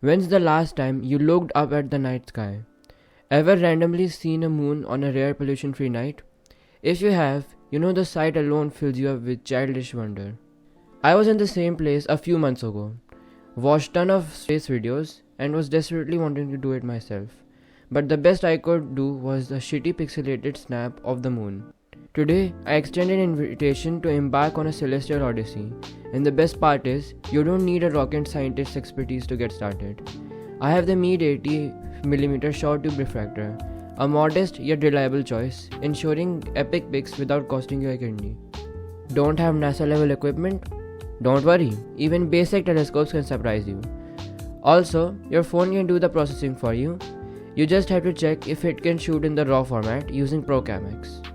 When's the last time you looked up at the night sky? Ever randomly seen a moon on a rare pollution-free night? If you have, you know the sight alone fills you up with childish wonder. I was in the same place a few months ago, watched ton of space videos and was desperately wanting to do it myself. But the best I could do was a shitty pixelated snap of the moon. Today, I extend an invitation to embark on a celestial odyssey, and the best part is, you don't need a rocket scientist's expertise to get started. I have the Meade 80mm short tube refractor, a modest yet reliable choice, ensuring epic pics without costing you a kidney. Don't have NASA level equipment? Don't worry, even basic telescopes can surprise you. Also, your phone can do the processing for you. You just have to check if it can shoot in the RAW format using ProCamX.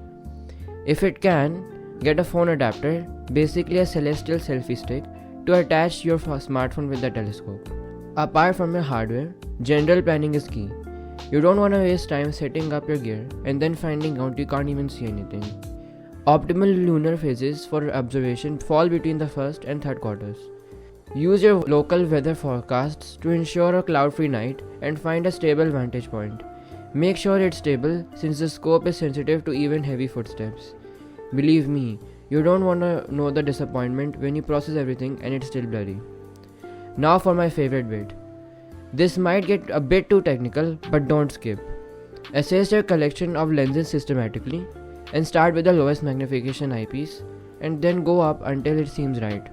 If it can, get a phone adapter, basically a celestial selfie stick, to attach your smartphone with the telescope. Apart from your hardware, general planning is key. You don't want to waste time setting up your gear and then finding out you can't even see anything. Optimal lunar phases for observation fall between the first and third quarters. Use your local weather forecasts to ensure a cloud-free night and find a stable vantage point. Make sure it's stable since the scope is sensitive to even heavy footsteps. Believe me, you don't want to know the disappointment when you process everything and it's still blurry. Now for my favorite bit. This might get a bit too technical, but don't skip. Assess your collection of lenses systematically and start with the lowest magnification eyepiece and then go up until it seems right.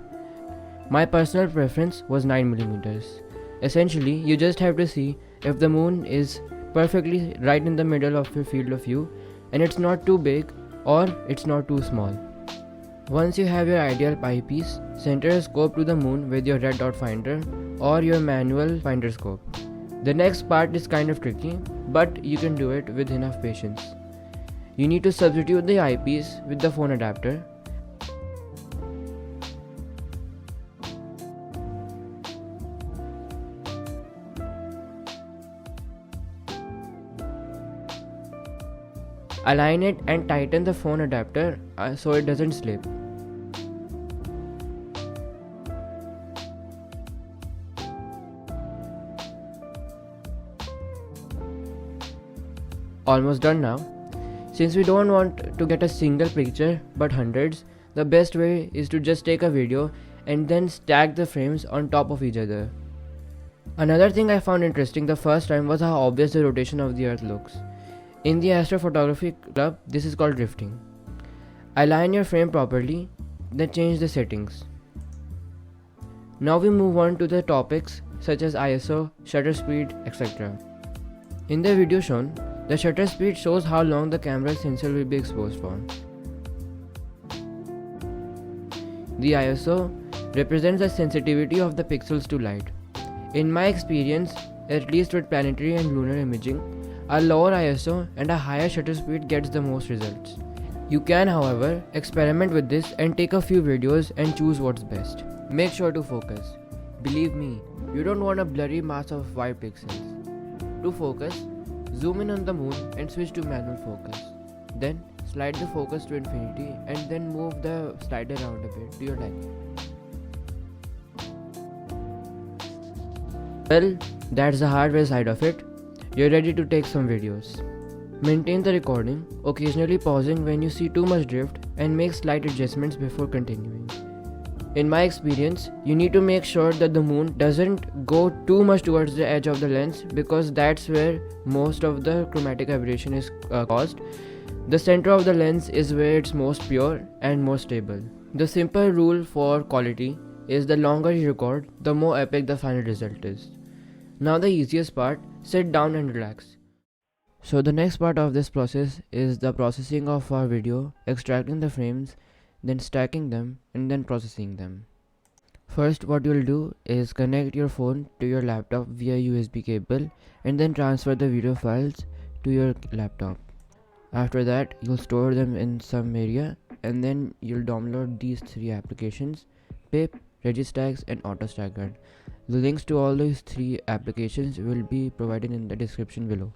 My personal preference was 9mm. Essentially, you just have to see if the moon is perfectly right in the middle of your field of view and it's not too big or it's not too small. Once you have your ideal eyepiece, center a scope to the moon with your red dot finder or your manual finder scope. The next part is kind of tricky, but you can do it with enough patience. You need to substitute the eyepiece with the phone adapter. Align it and tighten the phone adapter so it doesn't slip. Almost done now. Since we don't want to get a single picture but hundreds, the best way is to just take a video and then stack the frames on top of each other. Another thing I found interesting the first time was how obvious the rotation of the earth looks. In the astrophotography club, this is called drifting. Align your frame properly, then change the settings. Now we move on to the topics such as ISO, shutter speed, etc. In the video shown, the shutter speed shows how long the camera's sensor will be exposed for. The ISO represents the sensitivity of the pixels to light. In my experience, at least with planetary and lunar imaging, a lower ISO and a higher shutter speed gets the most results. You can, however, experiment with this and take a few videos and choose what's best. Make sure to focus. Believe me, you don't want a blurry mass of white pixels. To focus, zoom in on the moon and switch to manual focus. Then slide the focus to infinity and then move the slider around a bit to your liking. Well, that's the hardware side of it. You're ready to take some videos. Maintain the recording, occasionally pausing when you see too much drift and make slight adjustments before continuing. In my experience, you need to make sure that the moon doesn't go too much towards the edge of the lens because that's where most of the chromatic aberration is caused. The center of the lens is where it's most pure and most stable. The simple rule for quality is the longer you record, the more epic the final result is. Now the easiest part, sit down and relax. So the next part of this process is the processing of our video, extracting the frames, then stacking them and then processing them. First, what you'll do is connect your phone to your laptop via USB cable and then transfer the video files to your laptop. After that, you'll store them in some area and then you'll download these three applications, PIPP, RegiStax and AutoStakkert. The links to all these three applications will be provided in the description below.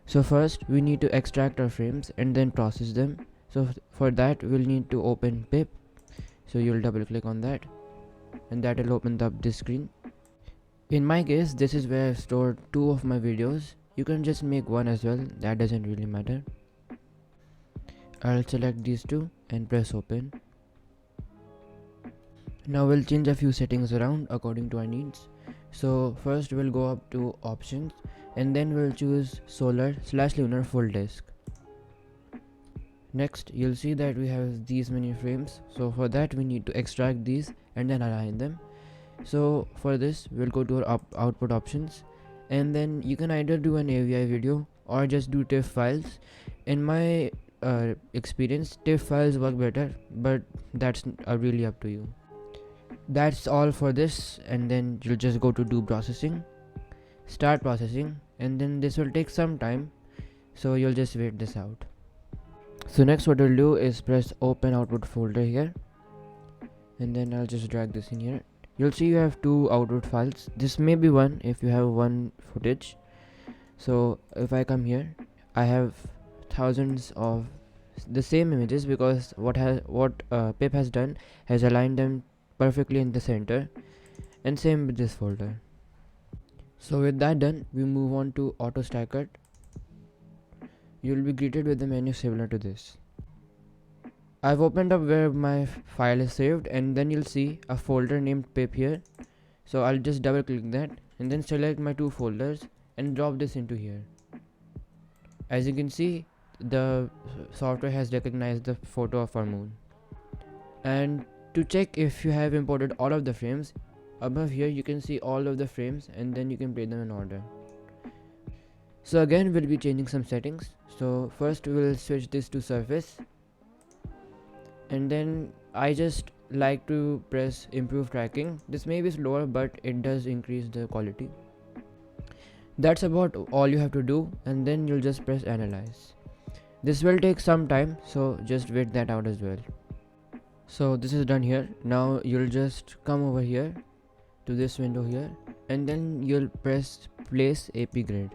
So first we need to extract our frames and then process them. So for that we'll need to open PIPP. So you'll double click on that and that will open up this screen. In my case, this is where I've stored 2 of my videos. You can just make 1 as well, that doesn't really matter. I'll select these 2 and press open. Now we'll change a few settings around according to our needs. So first we'll go up to options and then we'll choose solar/lunar full disk. Next you'll see that we have these many frames, so for that we need to extract these and then align them. So for this we'll go to our output options, and then you can either do an AVI video or just do TIFF files. In my experience, TIFF files work better, but that's really up to you. That's all for this, and then you'll just go to do processing, start processing, and then this will take some time, so you'll just wait this out. So next what we'll do is press open output folder here, and then I'll just drag this in here. You'll see you have 2 output files. This may be one if you have 1 footage. So if I come here, I have thousands of the same images because what PIPP has done has aligned them perfectly in the center, and same with this folder. So with that done, we move on to AutoStakkert. You'll be greeted with a menu similar to this. I've opened up where my file is saved, and then you'll see a folder named PIPP here. So I'll just double click that and then select my 2 folders and drop this into here. As you can see, the software has recognized the photo of our moon. And to check if you have imported all of the frames, above here you can see all of the frames and then you can play them in order. So again we'll be changing some settings. So first we'll switch this to surface, and then I just like to press improve tracking. This may be slower but it does increase the quality. That's about all you have to do, and then you'll just press analyze. This will take some time, so just wait that out as well. So this is done here. Now you'll just come over here to this window here, and then you'll press place AP grid.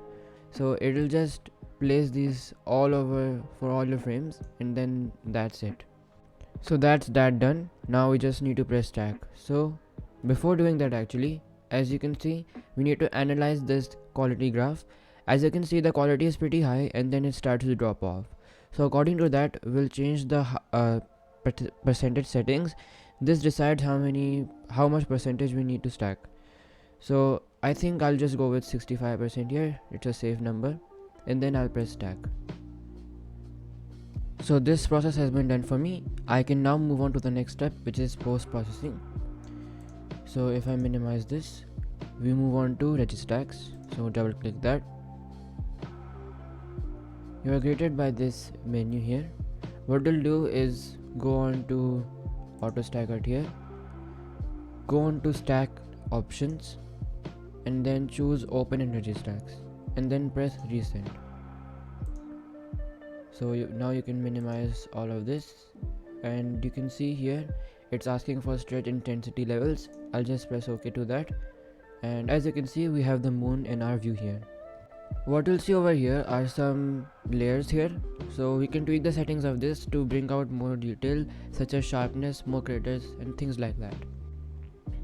So it'll just place these all over for all your frames, and then that's it. So that's that done. Now we just need to press stack. So before doing that, actually, as you can see, we need to analyze this quality graph. As you can see, the quality is pretty high and then it starts to drop off. So according to that, we'll change the percentage settings. This decides how much percentage we need to stack. So I think I'll just go with 65% here. It's a safe number, and then I'll press stack. So this process has been done for me. I can now move on to the next step, which is post processing. So if I minimize this, we move on to RegiStax. So double click that. You are greeted by this menu here. What we'll do is go on to AutoStakkert here, go on to stack options, and then choose open in RegiStax, and then press resend. So now you can minimize all of this, and you can see here it's asking for stretch intensity levels. I'll just press OK to that, and as you can see, we have the moon in our view here. What you'll see over here are some layers here, so we can tweak the settings of this to bring out more detail, such as sharpness, more craters, and things like that.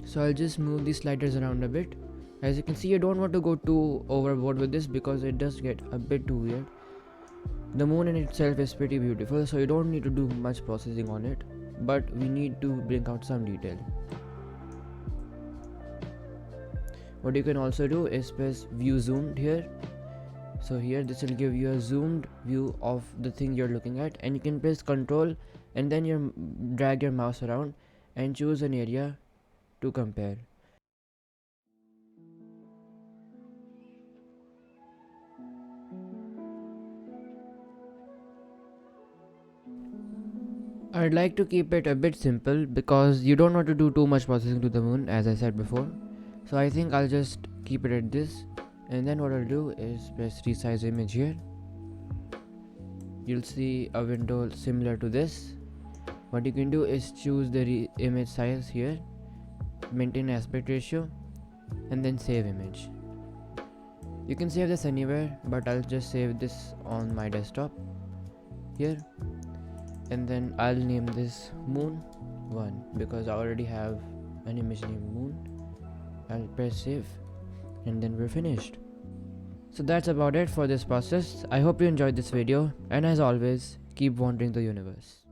So I'll just move these sliders around a bit. As you can see, you don't want to go too overboard with this because it does get a bit too weird. The moon in itself is pretty beautiful, so you don't need to do much processing on it, but we need to bring out some detail. What you can also do is press view zoomed here. So here this will give you a zoomed view of the thing you're looking at, and you can press Ctrl and then you drag your mouse around and choose an area to compare. I'd like to keep it a bit simple because you don't want to do too much processing to the moon, as I said before. So I think I'll just keep it at this, and then what I'll do is press resize image here. You'll see a window similar to this. What you can do is choose the image size here, maintain aspect ratio, and then save image. You can save this anywhere, but I'll just save this on my desktop here, and then I'll name this moon 1 because I already have an image named moon. I'll press save, and then we're finished. So that's about it for this process. I hope you enjoyed this video, and as always, keep wandering the universe.